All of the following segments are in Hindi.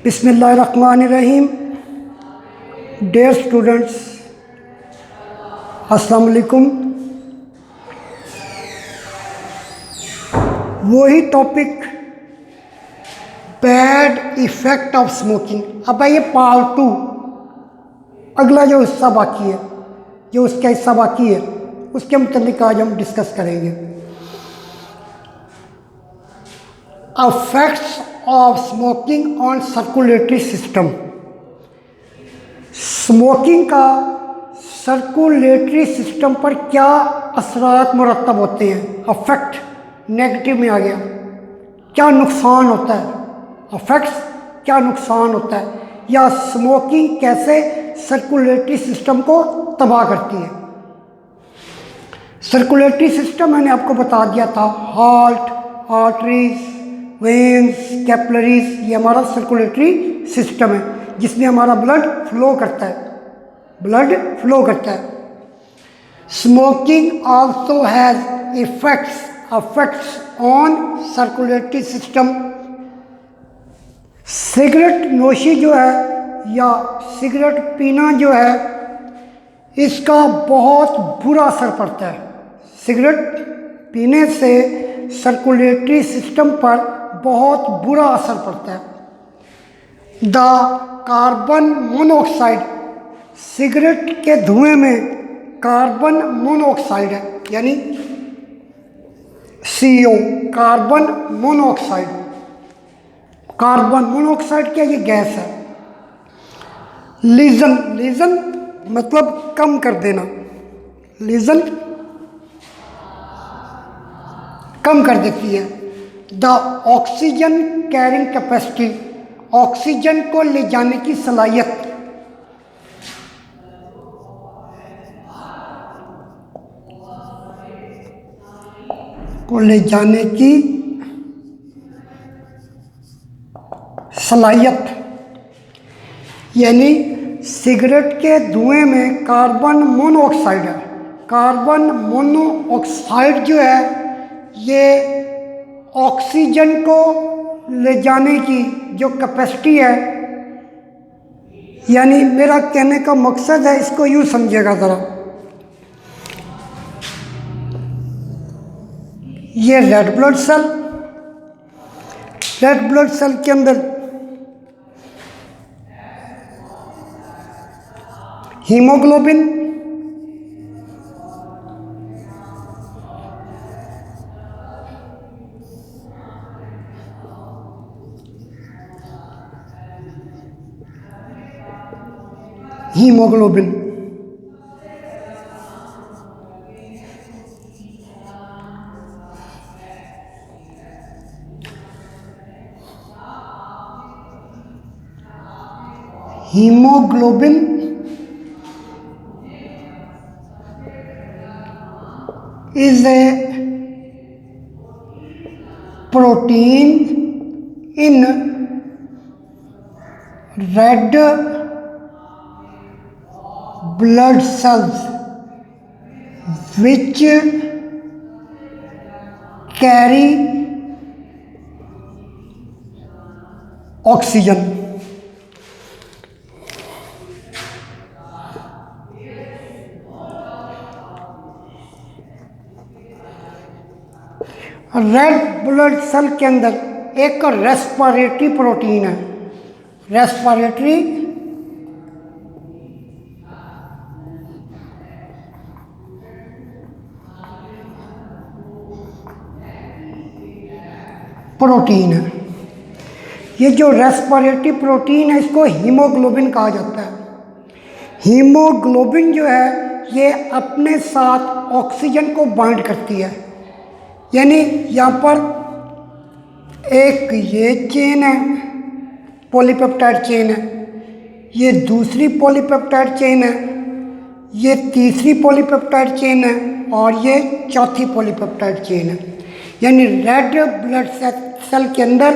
बिस्मिल्लाहिर्रहमानिर्रहीम। डियर स्टूडेंट्स, अस्सलाम वालेकुम। वही topic bad effect of smoking. अब ये पार्ट 2, अगला जो हिस्सा बाकी है, जो उसका हिस्सा बाकी है, उसके मुताबिक आज हम डिस्कस करेंगे। Affects of smoking on circulatory system. Smoking का सर्कुलेटरी सिस्टम पर क्या असरात मुरतब होते हैं? अफेक्ट नेगेटिव में आ गया। क्या नुकसान होता है? अफेक्ट्स क्या नुकसान होता है, या स्मोकिंग कैसे सर्कुलेटरी सिस्टम को तबाह करती है? सर्कुलेटरी सिस्टम मैंने आपको बता दिया था, हार्ट, आर्टरीज, वेन्स, कैपिलरीज, ये हमारा सर्कुलेटरी सिस्टम है जिसमें हमारा ब्लड फ्लो करता है। Smoking also has effects on circulatory system. Cigarette नोशी जो है या सिगरेट पीना जो है, इसका बहुत बुरा असर पड़ता है। सिगरेट पीने से सर्कुलेटरी सिस्टम पर बहुत बुरा असर पड़ता है। द कार्बन मोनोऑक्साइड, सिगरेट के धुएं में कार्बन मोनोऑक्साइड है, यानी CO, carbon monoxide. Carbon monoxide क्या? ये गैस है। लीजन मतलब कम कर देना, लीजन कम कर देती है। The oxygen carrying capacity, oxygen को ले जाने की सलाहियत। यानी सिगरेट के धुएं में कार्बन मोनोऑक्साइड है। कार्बन मोनोऑक्साइड जो है, ये ऑक्सीजन को ले जाने की जो कैपेसिटी है, यानी मेरा कहने का मकसद है, इसको यूँ समझिएगा ज़रा। ये रेड ब्लड सेल के अंदर haemoglobin, haemoglobin is a protein in red blood cells which carry oxygen. Red blood cell के अंदर एक रेस्पिरेटरी प्रोटीन है। रेस्पिरेटरी प्रोटीन है। ये जो रेस्पिरेटरी प्रोटीन है, इसको हीमोग्लोबिन कहा जाता है। हीमोग्लोबिन जो है, ये अपने साथ ऑक्सीजन को बाइंड करती है। यानी यहाँ पर एक ये चेन है, पॉलीपेप्टाइड चेन है, ये दूसरी पॉलीपेप्टाइड चेन है, ये तीसरी पॉलीपेप्टाइड चेन है, और ये चौथी पॉलीपेप्टाइड चेन है। यानी रेड ब्लड सेल के अंदर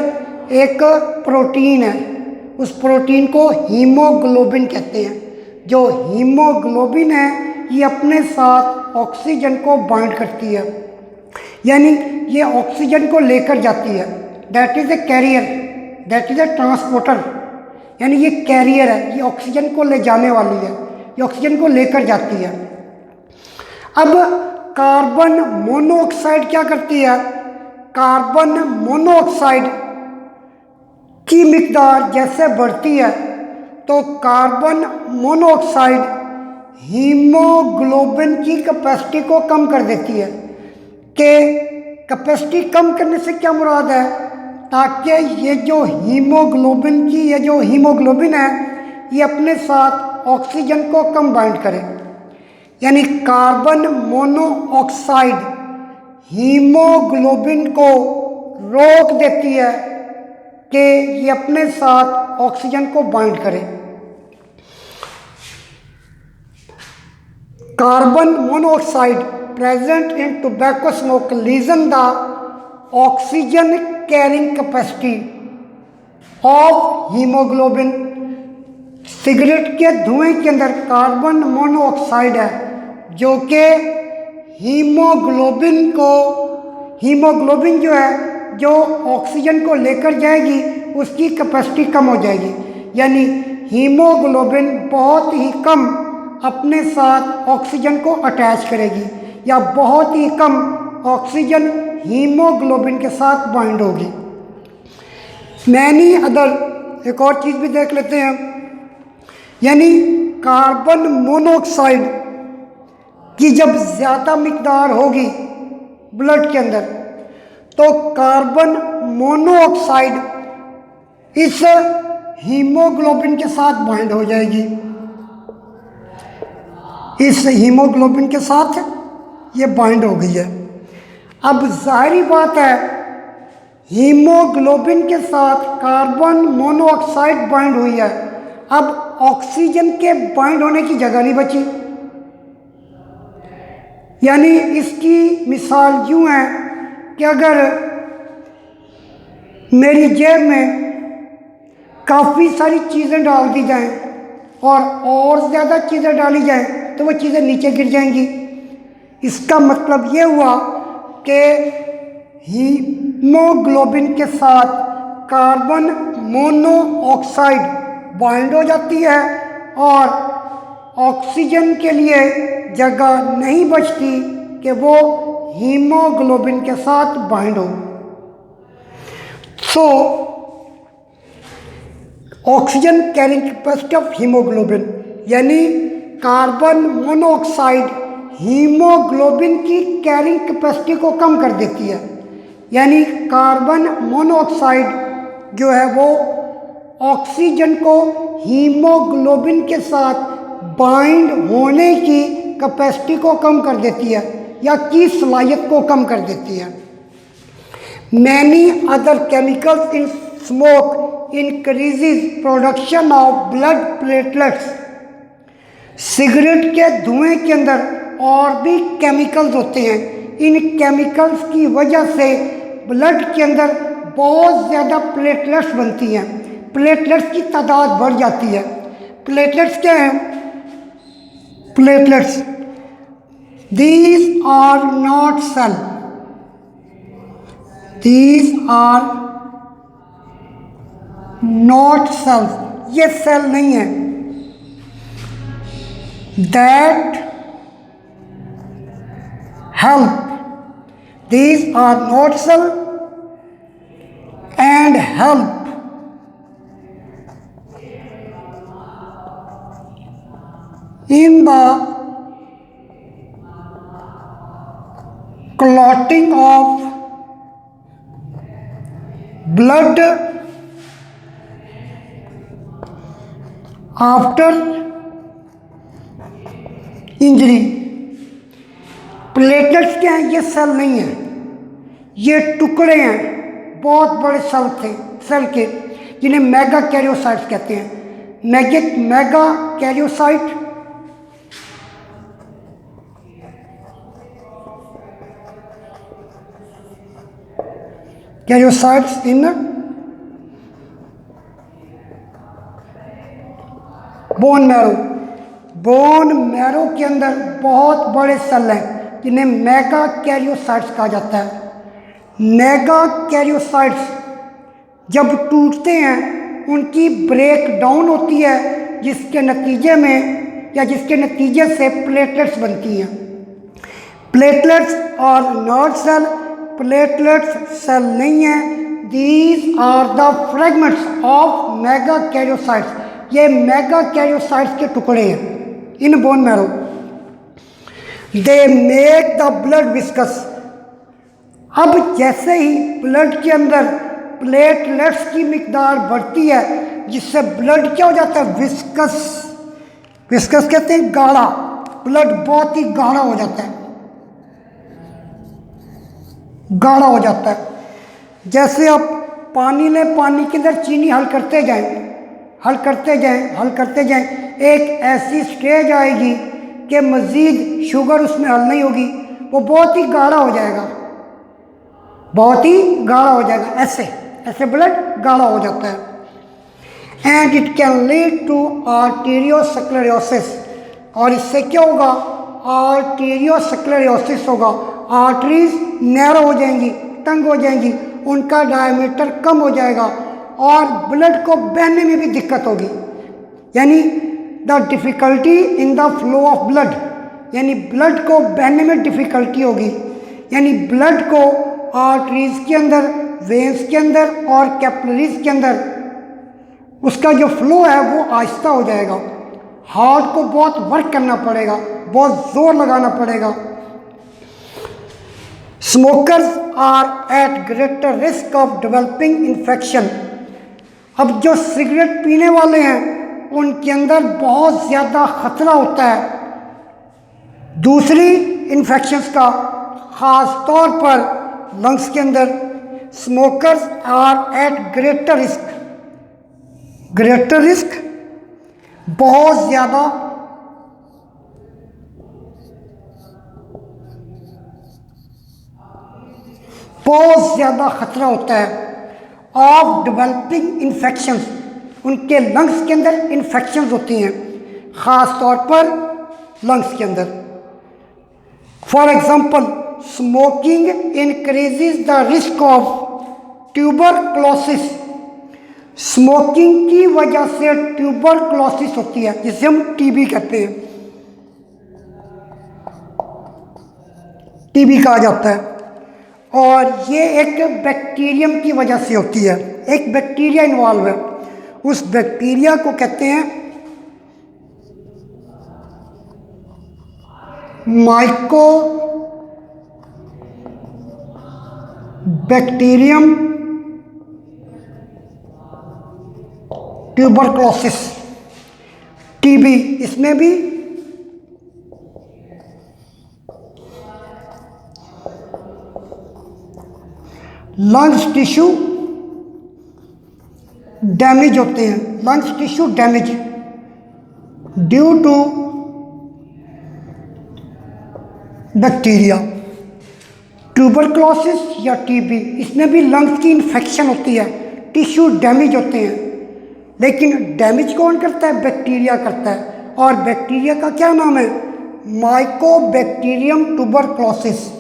एक प्रोटीन है, उस प्रोटीन को हीमोग्लोबिन कहते हैं। जो हीमोग्लोबिन है, ये अपने साथ ऑक्सीजन को बाइंड करती है, यानी ये ऑक्सीजन को लेकर जाती है। That is a carrier, that is a transporter. यानी ये कैरियर है, ये ऑक्सीजन को ले जाने वाली है, ये ऑक्सीजन को लेकर जाती है। अब कार्बन मोनोऑक्साइड क्या करती है? कार्बन मोनोऑक्साइड की मिकदार जैसे बढ़ती है तो कार्बन मोनोऑक्साइड हीमोग्लोबिन की कैपेसिटी को कम कर देती है। कि कैपेसिटी कम करने से क्या मुराद है? ताकि ये जो हीमोग्लोबिन है ये अपने साथ ऑक्सीजन को कम बाइंड करे। यानी कार्बन मोनोऑक्साइड हीमोग्लोबिन को रोक देती है कि ये अपने साथ ऑक्सीजन को बाइंड करे। Carbon monoxide present in tobacco smoke lessen the oxygen carrying capacity of haemoglobin. Cigarette के धुएं के अंदर कार्बन मोनोऑक्साइड है जो कि हीमोग्लोबिन जो है जो ऑक्सीजन को लेकर जाएगी उसकी कैपेसिटी कम हो जाएगी। यानी हीमोग्लोबिन बहुत ही कम अपने साथ ऑक्सीजन को अटैच करेगी या बहुत ही कम ऑक्सीजन हीमोग्लोबिन के साथ बाइंड होगी। मैनी अदर एक और चीज़ भी देख लेते हैं। यानी कार्बन मोनोऑक्साइड की जब ज़्यादा मिकदार होगी ब्लड के अंदर तो कार्बन मोनोऑक्साइड इस हीमोग्लोबिन के साथ बाइंड हो जाएगी। इस हीमोग्लोबिन के साथ ये बाइंड हो गई है। अब जाहिर बात है हीमोग्लोबिन के साथ कार्बन मोनोऑक्साइड बाइंड हुई है, अब ऑक्सीजन के बाइंड होने की जगह नहीं बची। यानी इसकी मिसाल यूँ है कि अगर मेरी जेब में काफ़ी सारी चीज़ें डाल दी जाएं और ज़्यादा चीज़ें डाली जाएं तो वो चीज़ें नीचे गिर जाएंगी। इसका मतलब ये हुआ कि हीमोग्लोबिन के साथ कार्बन मोनोऑक्साइड बाइंड हो जाती है और ऑक्सीजन के लिए जगह नहीं बचती कि वो हीमोग्लोबिन के साथ बाइंड हो। So oxygen carrying capacity of haemoglobin यानी कार्बन मोनोऑक्साइड हीमोग्लोबिन की कैरिंग कैपेसिटी को कम कर देती है। यानी कार्बन मोनोऑक्साइड जो है वो ऑक्सीजन को हीमोग्लोबिन के साथ बाइंड होने की कैपेसिटी को कम कर देती है या की सलाहियत को कम कर देती है। Many other chemicals in smoke increases production of blood platelets. Cigarette के धुएं के अंदर और भी केमिकल्स होते हैं। इन केमिकल्स की वजह से ब्लड के अंदर बहुत ज़्यादा प्लेटलेट्स बनती हैं, प्लेटलेट्स की तादाद बढ़ जाती है। प्लेटलेट्स क्या हैं? Platelets these are not cell, these are not cells, ये सेल नहीं है। That help, these are not cell and help in the clotting of blood after injury. Platelets क्या हैं? ये सेल नहीं है, ये टुकड़े हैं बहुत बड़े सेल के जिन्हें मेगा कैरियोसाइट्स कहते हैं। मेगा कैरियोसाइट कैरियोसाइट्स इन बोन मैरो। बोन मैरो के अंदर बहुत बड़े सेल हैं जिन्हें मेगा कैरियोसाइट्स कहा जाता है। मेगा कैरियोसाइट्स जब टूटते हैं उनकी ब्रेक डाउन होती है, जिसके नतीजे में या जिसके नतीजे से प्लेटलेट्स बनती हैं। प्लेटलेट्स और नॉट सेल, प्लेटलेट्स सेल नहीं है। These are the fragments of megakaryocytes, ये मेगा कैरियोसाइट्स के टुकड़े हैं in bone marrow. They make the blood viscous. अब जैसे ही ब्लड के अंदर प्लेटलेट्स की मिकदार बढ़ती है, जिससे ब्लड क्या हो जाता है, विस्कस। विस्कस कहते हैं गाढ़ा, ब्लड बहुत ही गाढ़ा हो जाता है, गाढ़ा हो जाता है। जैसे आप पानी लें, पानी के अंदर चीनी हल करते जाएं, हल करते जाएं, हल करते जाएं, एक ऐसी स्टेज आएगी कि मज़ीद शुगर उसमें हल नहीं होगी, वो बहुत ही गाढ़ा हो जाएगा, बहुत ही गाढ़ा हो जाएगा। ऐसे ऐसे ब्लड गाढ़ा हो जाता है। And it can lead to arteriosclerosis, और इससे क्या होगा, आर्टेरियोस्क्लेरोसिस होगा। आर्टरीज नैरो हो जाएंगी, तंग हो जाएंगी, उनका डायमीटर कम हो जाएगा और ब्लड को बहने में भी दिक्कत होगी, यानी the difficulty in the flow of blood, यानी ब्लड को बहने में डिफ़िकल्टी होगी, यानी ब्लड को आर्टरीज के अंदर, वेन्स के अंदर और कैपिलरीज के अंदर उसका जो फ्लो है वो आहिस्ता हो जाएगा। हार्ट को बहुत वर्क करना पड़ेगा, बहुत ज़ोर लगाना पड़ेगा। Smokers are at greater risk of developing infection. अब जो सिगरेट पीने वाले हैं उनके अंदर बहुत ज़्यादा खतरा होता है दूसरी इन्फेक्शंस का, ख़ास तौर पर लंग्स के अंदर। Smokers are at greater risk, greater risk बहुत ज़्यादा खतरा होता है ऑफ डेवलपिंग इन्फेक्शंस, उनके लंग्स के अंदर इन्फेक्शंस होती हैं, ख़ास तौर पर लंग्स के अंदर। For example, smoking increases the risk of tuberculosis. Smoking की वजह से ट्यूबरक्लोसिस होती है, जिसे हम टीबी कहते हैं, टीबी कहा जाता है। और ये एक बैक्टीरियम की वजह से होती है, एक बैक्टीरिया इन्वॉल्व है, उस बैक्टीरिया को कहते हैं माइको बैक्टीरियम ट्यूबरक्लोसिस, टीबी। इसमें भी लंग्स टिश्यू डैमेज होते हैं, lungs tissue damage due to bacteria. Tuberculosis या टीबी, इसमें भी लंग्स की इन्फेक्शन होती है, टिश्यू डैमेज होते हैं, लेकिन डैमेज कौन करता है, बैक्टीरिया करता है। और बैक्टीरिया का क्या नाम है, माइकोबैक्टीरियम ट्यूबरक्लोसिस।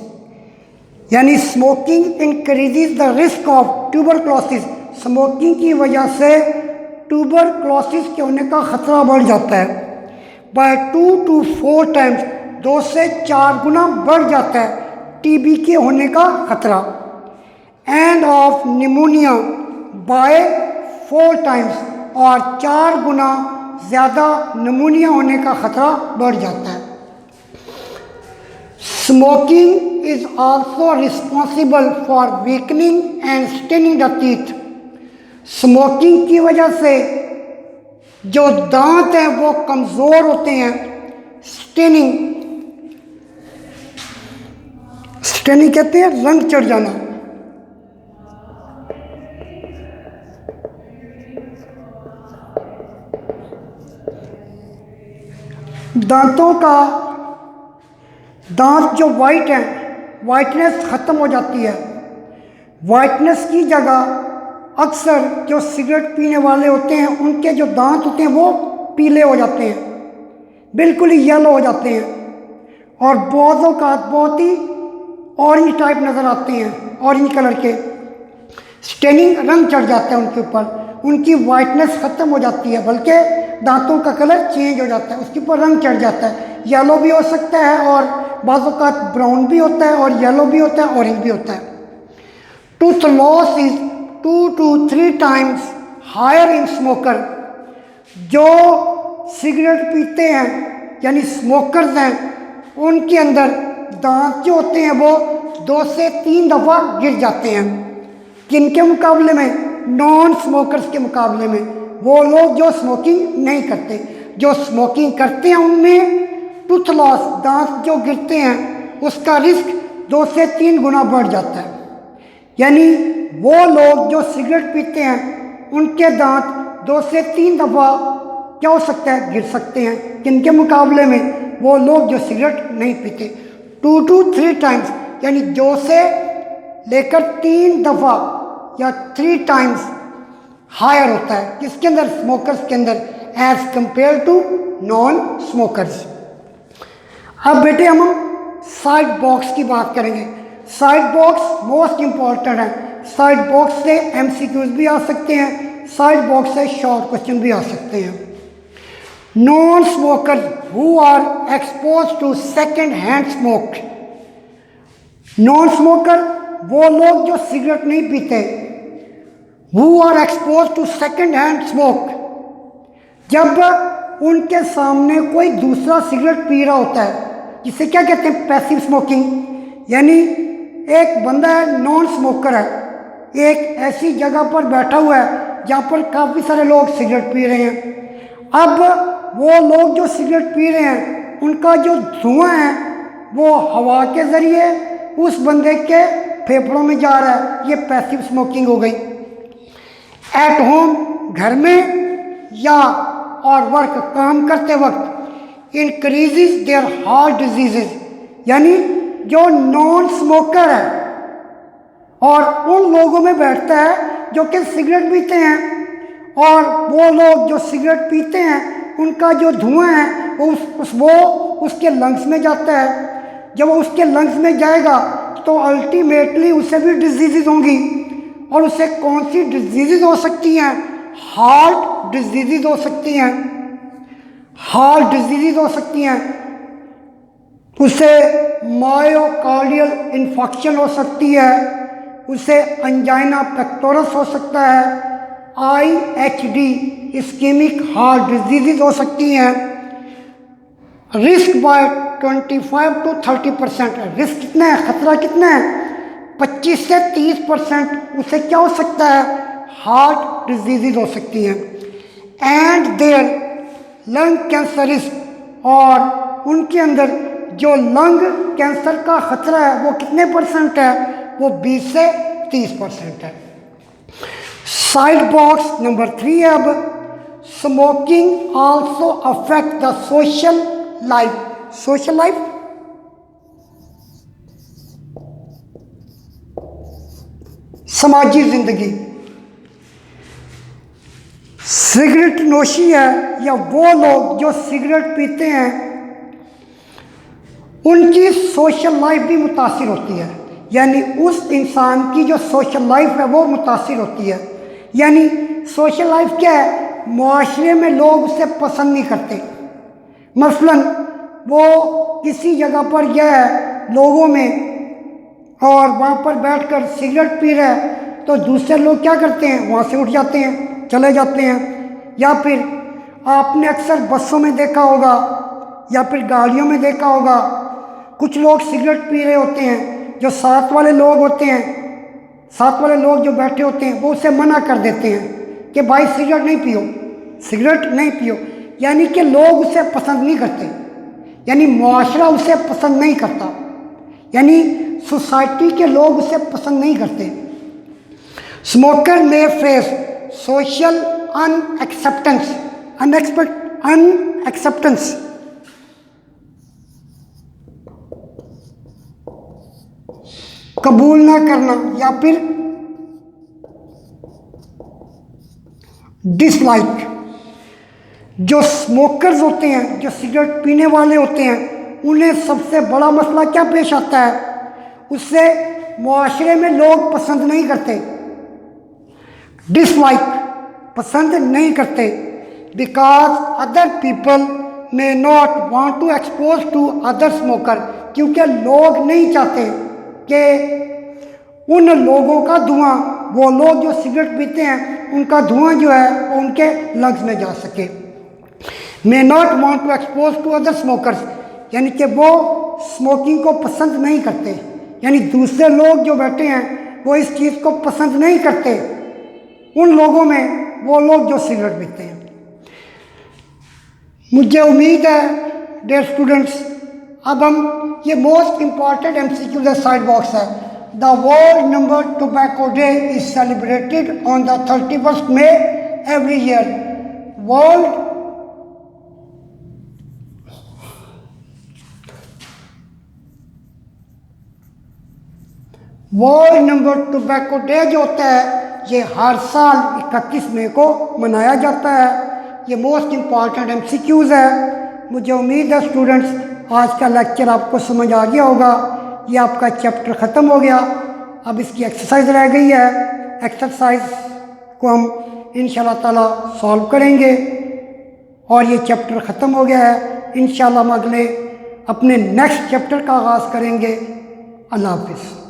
यानी smoking increases the risk of tuberculosis, smoking की वजह से ट्यूबरक्लोसिस के होने का खतरा बढ़ जाता है बाय 2 to 4 टाइम्स, 2 से 4 गुना बढ़ जाता है टीबी के होने का खतरा। And of pneumonia by 4 times, और 4 गुना ज़्यादा निमोनिया होने का खतरा बढ़ जाता है। Smoking is also responsible for weakening and staining the teeth. Smoking की वजह से जो दांत हैं वो कमज़ोर होते हैं। स्टेनिंग, स्टेनिंग कहते हैं रंग चढ़ जाना। दांतों का, दांत जो वाइट हैं, वाइटनेस ख़त्म हो जाती है। वाइटनेस की जगह अक्सर जो सिगरेट पीने वाले होते हैं उनके जो दांत होते हैं वो पीले हो जाते हैं, बिल्कुल ही येलो हो जाते हैं, और बहुतों का बहुत ही ऑरेंज टाइप नज़र आते हैं, ऑरेंज कलर के। स्टेनिंग, रंग चढ़ जाता है उनके ऊपर। उनकी वाइटनेस ख़त्म हो जाती है, बल्कि दांतों का कलर चेंज हो जाता है, उसके ऊपर रंग चढ़ जाता है। येलो भी हो सकता है और बाज़ औक़ात ब्राउन भी होता है और येलो भी होता है, ऑरेंज भी होता है। Tooth loss is 2 to 3 times higher in smoker. जो सिगरेट पीते हैं यानी स्मोकर्स हैं, उनके अंदर दांत जो होते हैं वो 2 से 3 दफ़ा गिर जाते हैं। किनके मुकाबले में? नॉन स्मोकर्स के मुकाबले में। वो लोग जो स्मोकिंग नहीं करते। जो स्मोकिंग करते हैं उनमें टूथ लॉस, दांत जो गिरते हैं, उसका रिस्क 2 से 3 गुना बढ़ जाता है। यानी वो लोग जो सिगरेट पीते हैं उनके दांत 2 से 3 दफ़ा क्या हो सकता है? गिर सकते हैं। किनके मुकाबले में? वो लोग जो सिगरेट नहीं पीते। 2 to 3 times यानी 2 से लेकर 3 दफ़ा या 3 times हायर होता है। किसके अंदर? स्मोकर्स के अंदर, as compare to non smokers. अब बेटे हम साइड बॉक्स की बात करेंगे। साइड बॉक्स मोस्ट इम्पॉर्टेंट है। साइड बॉक्स से MCQs भी आ सकते हैं, साइड बॉक्स से शॉर्ट क्वेश्चन भी आ सकते हैं। Non smoker who are expose to second hand smoke. Non smoker वो लोग जो सिगरेट नहीं पीते, who are expose to second hand smoke. जब उनके सामने कोई दूसरा सिगरेट पी रहा होता है, जिसे क्या कहते हैं? Passive smoking. यानी एक बंदा है, नॉन स्मोकर है, एक ऐसी जगह पर बैठा हुआ है जहाँ पर काफ़ी सारे लोग सिगरेट पी रहे हैं। अब वो लोग जो सिगरेट पी रहे हैं, उनका जो धुआं है वो हवा के ज़रिए उस बंदे के फेफड़ों में जा रहा है। ये पैसिव स्मोकिंग हो गई। एट होम, घर में या और वर्क, काम करते वक्त, इंक्रीजेज देयर हार्ट डिजीजेज। यानी जो नॉन स्मोकर है और उन लोगों में बैठता है जो कि सिगरेट पीते हैं, और वो लोग जो सिगरेट पीते हैं उनका जो धुआं है वो उसके लंग्स में जाता है। जब वो उसके लंग्स में जाएगा तो अल्टीमेटली उसे भी डिजीज़ होंगी। और उसे कौन सी डिजीज़ हो सकती हैं? हार्ट डिजीज़ हो सकती हैं। हार्ट डिजीज़ हो सकती हैं। उसे मायोकार्डियल इन्फेक्शन हो सकती है, उसे अंजाइना पेक्टोरस हो सकता है, IHD इस्केमिक हार्ट डिजीज़ हो सकती हैं। Risk bye 25 to 30%। रिस्क कितना है? खतरा कितना है? 25 से 30% उसे क्या हो सकता है? हार्ट डिजीज़ हो सकती हैं। And their lung cancer risk, और उनके अंदर जो लंग कैंसर का खतरा है वो कितने % है? वो 20 से 30% है। साइड बॉक्स नंबर 3 है। अब smoking also affect the social life. Social life, समाजी जिंदगी। सिगरेट नोशी है या वो लोग जो सिगरेट पीते हैं, उनकी सोशल लाइफ भी मुतासिर होती है। यानी उस इंसान की जो सोशल लाइफ है वो मुतासिर होती है। यानी सोशल लाइफ क्या है? मुआशरे में लोग उसे पसंद नहीं करते। मसलन वो किसी जगह पर गया है लोगों में और वहाँ पर बैठकर सिगरेट पी रहा है, तो दूसरे लोग क्या करते हैं? वहाँ से उठ जाते हैं, चले जाते हैं। या फिर आपने अक्सर बसों में देखा होगा या फिर गाड़ियों में देखा होगा, कुछ लोग सिगरेट पी रहे होते हैं, जो साथ वाले लोग होते हैं, साथ वाले लोग जो बैठे होते हैं वो उसे मना कर देते हैं कि भाई सिगरेट नहीं पियो, सिगरेट नहीं पियो। यानी कि लोग उसे पसंद नहीं करते, यानी मुआशरा उसे पसंद नहीं करता, यानी सोसाइटी के लोग उसे पसंद नहीं करते। स्मोकर में फेस सोशल अनएक्सेप्टेंस, कबूल ना करना या फिर डिसलाइक। जो स्मोकर्स होते हैं, जो सिगरेट पीने वाले होते हैं, उन्हें सबसे बड़ा मसला क्या पेश आता है? उससे मुआशरे में लोग पसंद नहीं करते, डिसलाइक। पसंद नहीं करते, because other people may not want to expose to other smoker, क्योंकि लोग नहीं चाहते कि उन लोगों का धुआं, वो लोग जो सिगरेट पीते हैं उनका धुआं जो है वो उनके लंग्स में जा सके। May not want to expose to other smokers, यानी कि वो स्मोकिंग को पसंद नहीं करते, यानी दूसरे लोग जो बैठे हैं वो इस चीज़ को पसंद नहीं करते उन लोगों में, वो लोग जो सिगरेट पीते हैं। मुझे उम्मीद है डियर स्टूडेंट्स, अब हम ये most important MCQ the side box है। The world number tobacco day is celebrated on the 31st May every year. World number tobacco day जो होता है ये हर साल 31 मई को मनाया जाता है। ये मोस्ट इम्पॉर्टेंट MCQs है। मुझे उम्मीद है स्टूडेंट्स आज का लेक्चर आपको समझ आ गया होगा। ये आपका चैप्टर ख़त्म हो गया, अब इसकी एक्सरसाइज रह गई है। एक्सरसाइज को हम इंशाल्लाह ताला सॉल्व करेंगे और ये चैप्टर ख़त्म हो गया है। इंशाल्लाह हम अगले अपने नेक्स्ट चैप्टर का आगाज़ करेंगे। अल्लाह हाफिज़।